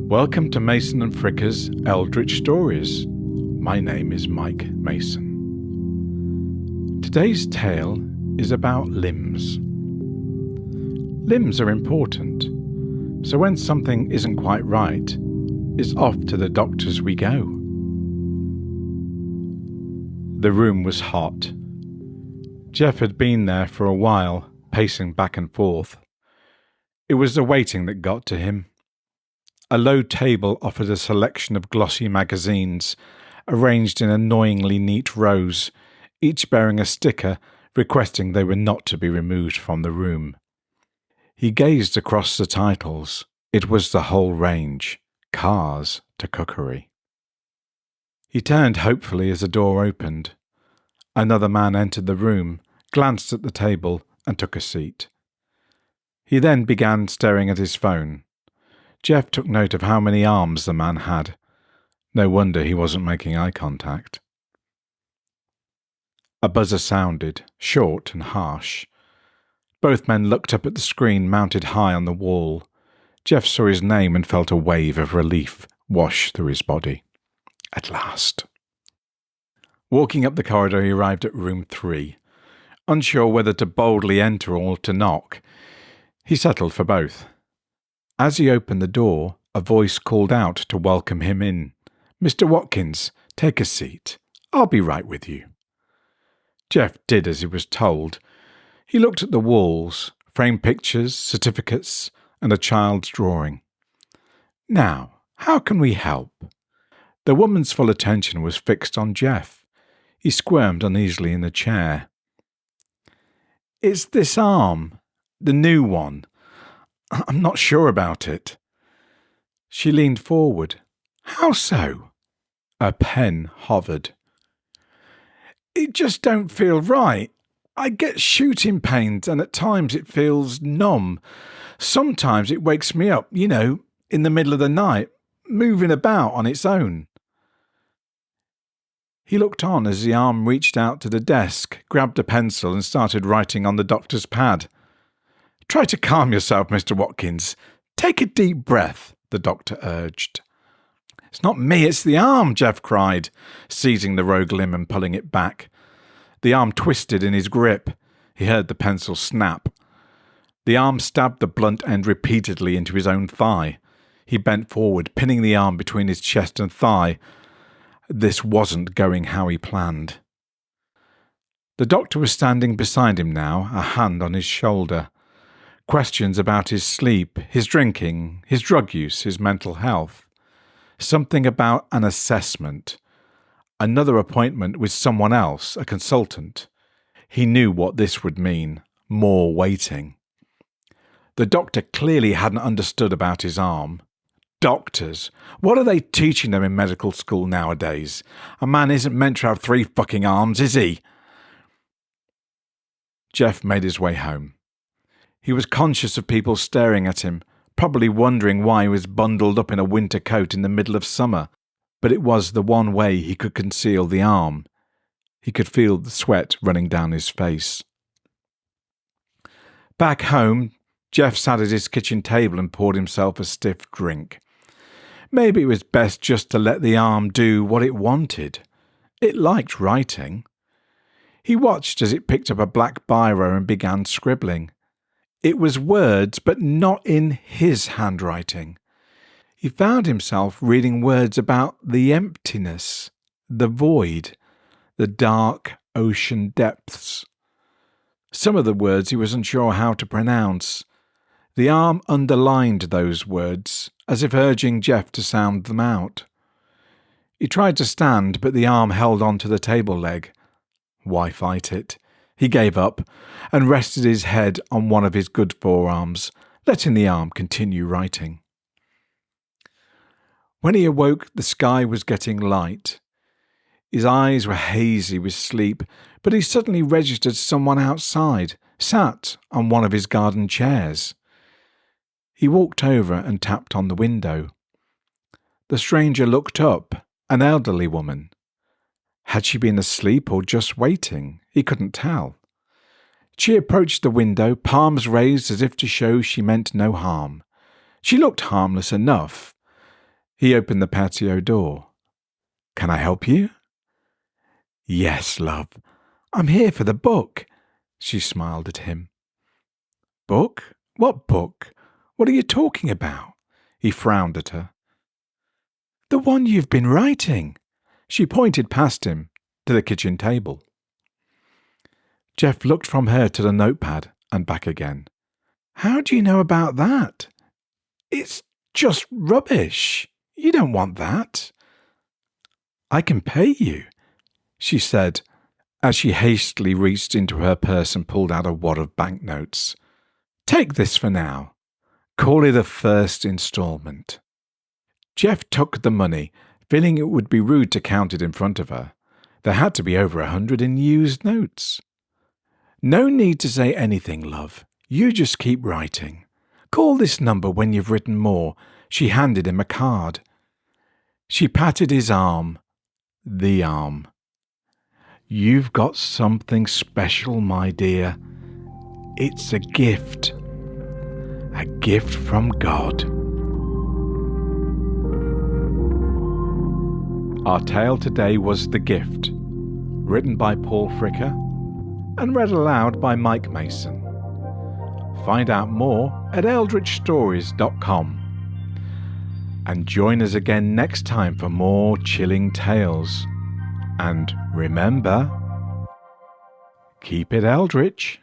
Welcome to Mason and Fricker's Eldritch Stories. My name is Mike Mason. Today's tale is about limbs. Limbs are important, so when something isn't quite right, it's off to the doctors we go. The room was hot. Jeff had been there for a while, pacing back and forth. It was the waiting that got to him. A low table offered a selection of glossy magazines, arranged in annoyingly neat rows, each bearing a sticker requesting they were not to be removed from the room. He gazed across the titles. It was the whole range, cars to cookery. He turned hopefully as the door opened. Another man entered the room, glanced at the table, and took a seat. He then began staring at his phone. Jeff took note of how many arms the man had. No wonder he wasn't making eye contact. A buzzer sounded, short and harsh. Both men looked up at the screen mounted high on the wall. Jeff saw his name and felt a wave of relief wash through his body. At last. Walking up the corridor, he arrived at room 3. Unsure whether to boldly enter or to knock, he settled for both. As he opened the door, a voice called out to welcome him in. "Mr. Watkins, take a seat. I'll be right with you." Jeff did as he was told. He looked at the walls, framed pictures, certificates, and a child's drawing. "Now, how can we help?" The woman's full attention was fixed on Jeff. He squirmed uneasily in the chair. "It's this arm, the new one. I'm not sure about it." She leaned forward. "How so?" A pen hovered. "It just don't feel right. I get shooting pains and at times it feels numb. Sometimes it wakes me up, in the middle of the night, moving about on its own." He looked on as the arm reached out to the desk, grabbed a pencil and started writing on the doctor's pad. "Try to calm yourself, Mr. Watkins. Take a deep breath," the doctor urged. "It's not me, it's the arm," Jeff cried, seizing the rogue limb and pulling it back. The arm twisted in his grip. He heard the pencil snap. The arm stabbed the blunt end repeatedly into his own thigh. He bent forward, pinning the arm between his chest and thigh. This wasn't going how he planned. The doctor was standing beside him now, a hand on his shoulder. Questions about his sleep, his drinking, his drug use, his mental health. Something about an assessment. Another appointment with someone else, a consultant. He knew what this would mean. More waiting. The doctor clearly hadn't understood about his arm. Doctors. What are they teaching them in medical school nowadays? A man isn't meant to have 3 fucking arms, is he? Jeff made his way home. He was conscious of people staring at him, probably wondering why he was bundled up in a winter coat in the middle of summer, but it was the one way he could conceal the arm. He could feel the sweat running down his face. Back home, Jeff sat at his kitchen table and poured himself a stiff drink. Maybe it was best just to let the arm do what it wanted. It liked writing. He watched as it picked up a black biro and began scribbling. It was words, but not in his handwriting. He found himself reading words about the emptiness, the void, the dark ocean depths. Some of the words he was unsure how to pronounce. The arm underlined those words, as if urging Jeff to sound them out. He tried to stand, but the arm held on to the table leg. Why fight it? He gave up and rested his head on one of his good forearms, letting the arm continue writing. When he awoke, the sky was getting light. His eyes were hazy with sleep, but he suddenly registered someone outside, sat on one of his garden chairs. He walked over and tapped on the window. The stranger looked up, an elderly woman. Had she been asleep or just waiting? He couldn't tell. She approached the window, palms raised as if to show she meant no harm. She looked harmless enough. He opened the patio door. "Can I help you?" "Yes, love. I'm here for the book." She smiled at him. "Book? What book? What are you talking about?" He frowned at her. "The one you've been writing." She pointed past him to the kitchen table. Jeff looked from her to the notepad and back again. "How do you know about that?" "It's just rubbish. You don't want that." "I can pay you," she said, as she hastily reached into her purse and pulled out a wad of banknotes. "Take this for now. Call it a first installment." Jeff took the money, feeling it would be rude to count it in front of her. There had to be over 100 in used notes. "No need to say anything, love. You just keep writing. Call this number when you've written more." She handed him a card. She patted his arm. The arm. "You've got something special, my dear. It's a gift. A gift from God." Our tale today was The Gift, written by Paul Fricker and read aloud by Mike Mason. Find out more at eldritchstories.com. And join us again next time for more chilling tales. And remember, keep it eldritch.